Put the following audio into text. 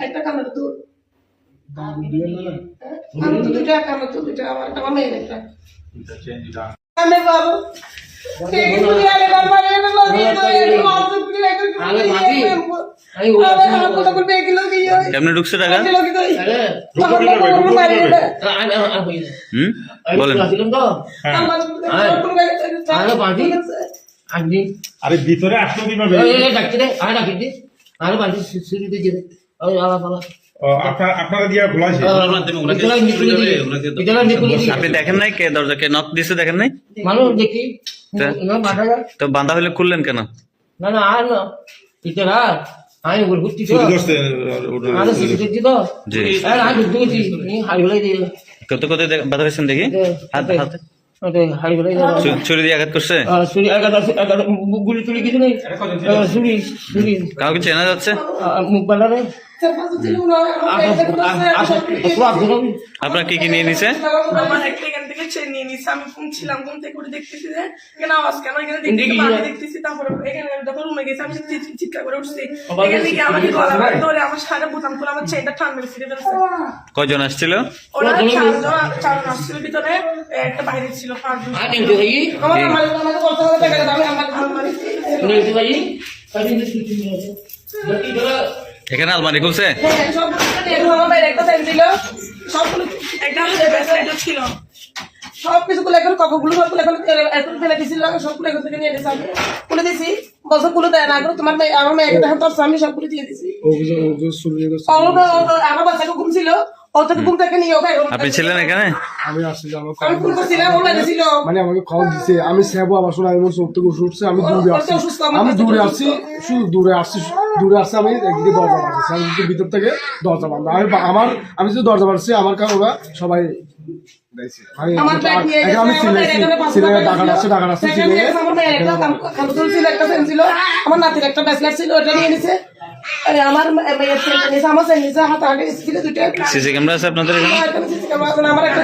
একটা কানের দুল আমি তো দুটা কানের দুল দুটা আমার মেয়ের একটা আমি বাবু কেমনে ঢুকছে টাকা? বলেন। আরে ভিতরে আসলো কিভাবে? আপনারা দিয়া খোলাইছে? আপনি দেখেন নাই কে দরজা কে নক দিছে? দেখেন নাই? মানুষ দেখি তো বাঁধা হলে খুললেন কেন? না না আর না ভিতরে আমি ঘুরছি তো জি আমি ঢুকছি হাড়ি ফেলাই দিয়ে কত কত বাধা হয়েছেন দেখি? হাতে হাতে হাড়ি ফেলাই ছুরি দিয়ে আঘাত করছে? ছুরি গুলি টুলি কিছু নেই ছুরি ছুরি কাউকে চেনা যাচ্ছে? মুখ বালারে আপনার কি কি নিয়ে নিছে? আমার একটা এখান থেকে চেন নিয়ে নিছে। আমি ঘুমছিলাম, ঘুম থেকে উঠে দেখতেছি যে কেন আওয়াজ কেন এখানে দেখতেছি। তারপরে এখানে যখন রুমে গেছি আমি চিৎকার করে উঠছি। এখান থেকে আমাকে গলা ধরে আমার সারা বোতাম খুলে আমার চেনটা টান মেরে ছিঁড়ে ফেলছে। কয়জন আসছিল? ওরা চারজন আসছিল, ভিতরে একটা বাইরে ছিল পাঁচজন। আমাকে বলতে হবে টাকা দাও, আমি এখানে আলমারি খুলছে? সবকিছু এখন কপগুলো সবগুলো এখন ফেলে দিছিল, সবগুলো এখন থেকে নিয়ে দিয়েছি, খুলে দিছি। বছর গুলো দেয় না, তোমার মেয়ে আমার মেয়েকে দেখেন তোর আমি সবগুলো দিয়ে দিছি। আমার বাচ্চাকে ঘুম ছিল, ঘুম থেকে নিয়ে ওকে। আপনি ছিলেন এখানে? আমি আসছিলাম, আমি ফোন করছিলাম, ও লাগছিল মানে আমাকে খবর দিছে, আমি সেবো আবার শোনা, আমি চোখ থেকে উঠছে, আমি দূরে আসছি, শুধু দূরে আসছি আমি একদিকে দরজা বাঁধছি, আমি ভিতর থেকে দরজা বাঁধা আমি যদি দরজা বাঁধছি আমার কারণ ওরা সবাই আমার নাতির একটা ব্যাচলার ছিল, ওটা নিয়ে নিছে। আমার হাতে আগে ছিল দুইটা। সিসি ক্যামেরা আছে আপনাদের এখানে? আমার একটা